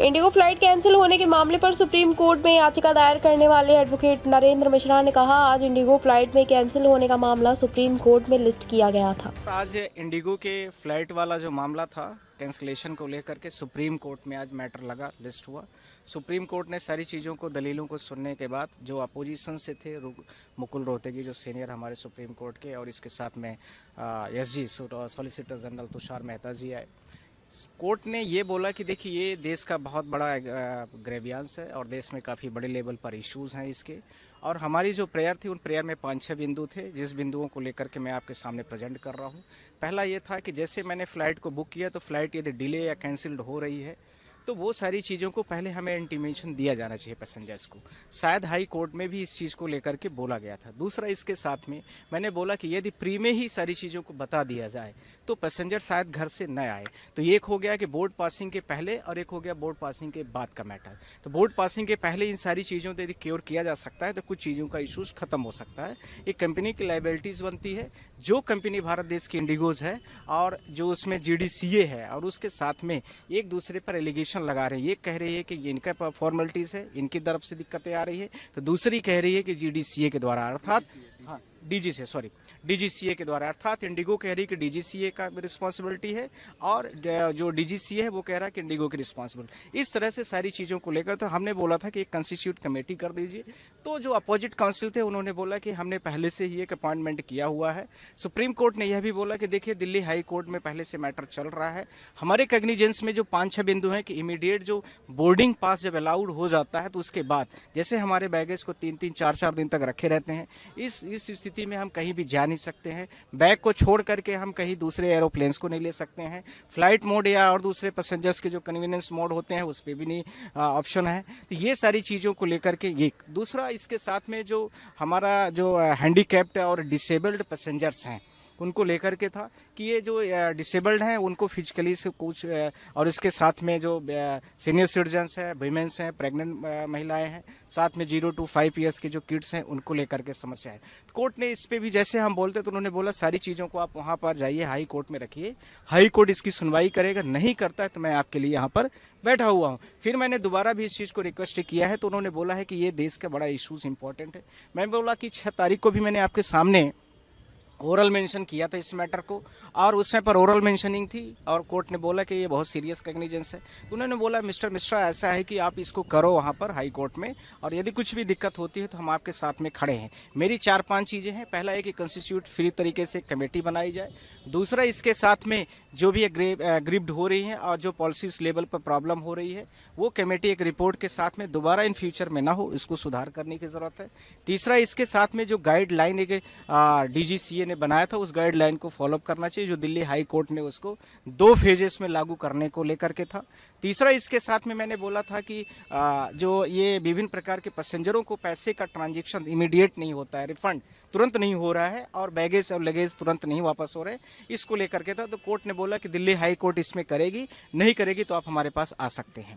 Indigo flight cancel होने के मामले पर सुप्रीम कोर्ट में याचिका दायर करने वाले एडवोकेट नरेंद्र मिश्रा ने कहा, आज इंडिगो फ्लाइट में कैंसिल होने का मामला सुप्रीम कोर्ट में लिस्ट किया गया था। आज इंडिगो के फ्लाइट वाला जो मामला था कैंसिलेशन को लेकर के सुप्रीम कोर्ट में आज मैटर लगा, लिस्ट हुआ। सुप्रीम कोर्ट ने सारी चीज़ों को, दलीलों को सुनने के बाद जो अपोजिशन से थे, मुकुल रोहतगी जो सीनियर हमारे सुप्रीम कोर्ट के, और इसके साथ में SG solicitor general Tushar Mehta ji आए। कोर्ट ने ये बोला कि देखिए, ये देश का बहुत बड़ा ग्रेवियांस है और देश में काफ़ी बड़े लेवल पर इश्यूज हैं इसके, और हमारी जो प्रेयर थी उन प्रेयर में 5-6 बिंदु थे, जिस बिंदुओं को लेकर के मैं आपके सामने प्रेजेंट कर रहा हूँ। पहला ये था कि जैसे मैंने फ़्लाइट को बुक किया तो फ़्लाइट यदि डिले या कैंसिल्ड हो रही है तो वो सारी चीज़ों को पहले हमें इंटीमेशन दिया जाना चाहिए पैसेंजर्स को। शायद हाई कोर्ट में भी इस चीज़ को लेकर के बोला गया था। दूसरा, इसके साथ में मैंने बोला कि यदि प्री में ही सारी चीज़ों को बता दिया जाए तो पैसेंजर शायद घर से न आए। तो एक हो गया कि बोर्ड पासिंग के पहले और एक हो गया बोर्ड पासिंग के बाद का मैटर। तो बोर्ड पासिंग के पहले इन सारी चीज़ों को यदि क्योर किया जा सकता है तो कुछ चीज़ों का इशूज़ खत्म हो सकता है। एक कंपनी की लाइबिलिटीज़ बनती है, जो कंपनी भारत देश की इंडिगोज है और जो उसमें GDCA है, और उसके साथ में एक दूसरे पर एलिगेशन लगा रहे हैं। ये कह रही है कि ये इनका फॉर्मेलिटीज़ है, इनकी तरफ से दिक्कतें आ रही है, तो दूसरी कह रही है कि GDCA के द्वारा, अर्थात हाँ DGCA के द्वारा, अर्थात इंडिगो कह रही है कि DGCA का रिस्पॉन्सिबिलिटी है और जो DGCA है वो कह रहा है कि इंडिगो की रिस्पॉन्सिबिलिटी। इस तरह से सारी चीज़ों को लेकर तो हमने बोला था कि एक कंस्टिट्यूट कमेटी कर दीजिए। तो जो अपोजिट काउंसिल थे उन्होंने बोला कि हमने पहले से ही एक अपॉइंटमेंट किया हुआ है। सुप्रीम कोर्ट ने यह भी बोला कि देखिए, दिल्ली हाई कोर्ट में पहले से मैटर चल रहा है। हमारे कॉग्निजेंस में जो 5-6 बिंदु हैं कि इमीडिएट जो बोर्डिंग पास जब अलाउड हो जाता है तो उसके बाद, जैसे हमारे बैगेज को 3-3, 4-4 दिन तक रखे रहते हैं, इस स्थिति में हम कहीं भी जा नहीं सकते हैं। बैग को छोड़ करके हम कहीं दूसरे एरोप्लेन्स को नहीं ले सकते हैं। फ्लाइट मोड या और दूसरे पैसेंजर्स के जो कन्वीनियंस मोड होते हैं उस पर भी नहीं ऑप्शन है। तो ये सारी चीज़ों को लेकर के ये दूसरा, इसके साथ में जो हमारा जो हैंडीकैप्ड और डिसेबल्ड पैसेंजर्स हैं उनको लेकर के था कि ये जो डिसेबल्ड हैं उनको फिजिकली से कुछ, और इसके साथ में जो सीनियर सिटीजन्स हैं, वीमेंस हैं, प्रेग्नेंट महिलाएं हैं, साथ में 0 to 5 ईयर्स के जो किड्स हैं उनको लेकर के समस्या है। तो कोर्ट ने इस पे भी, जैसे हम बोलते तो उन्होंने बोला सारी चीज़ों को आप वहाँ पर जाइए, हाई कोर्ट में रखिए, हाई कोर्ट इसकी सुनवाई करेगा। नहीं करता है तो मैं आपके लिए यहाँ पर बैठा हुआ हूँ। फिर मैंने दोबारा भी इस चीज़ को रिक्वेस्ट किया है तो उन्होंने बोला है कि ये देश का बड़ा इशूज़ इंपॉर्टेंट है। मैं बोला कि 6 तारीख को भी मैंने आपके सामने ओरल मेंशन किया था इस मैटर को, और उस समय पर ओरल मेंशनिंग थी और कोर्ट ने बोला कि ये बहुत सीरियस कॉग्निजेंस है। तो उन्होंने बोला, मिस्टर मिश्रा, ऐसा है कि आप इसको करो वहाँ पर हाई कोर्ट में, और यदि कुछ भी दिक्कत होती है तो हम आपके साथ में खड़े हैं। मेरी 4-5 चीज़ें हैं। पहला है कि कंस्टिट्यूट फ्री तरीके से कमेटी बनाई जाए। दूसरा, इसके साथ में जो भी ग्रिप्ड हो रही है और जो पॉलिसीज लेवल पर प्रॉब्लम हो रही है वो कमेटी एक रिपोर्ट के साथ में दोबारा इन फ्यूचर में ना हो, इसको सुधार करने की ज़रूरत है। तीसरा, इसके साथ में जो गाइडलाइन DGCA ने बनाया था उस गाइडलाइन को फॉलोअप करना चाहिए, जो दिल्ली हाई कोर्ट ने उसको 2 फेजेस में लागू करने को लेकर के था। तीसरा, इसके साथ में मैंने बोला था कि जो ये विभिन्न प्रकार के पैसेंजरों को पैसे का ट्रांजेक्शन इमीडिएट नहीं होता है, रिफंड तुरंत नहीं हो रहा है, और बैगेज और लगेज तुरंत नहीं वापस हो रहे, इसको लेकर के था। तो कोर्ट ने बोला कि दिल्ली हाई कोर्ट इसमें करेगी, नहीं करेगी तो आप हमारे पास आ सकते हैं।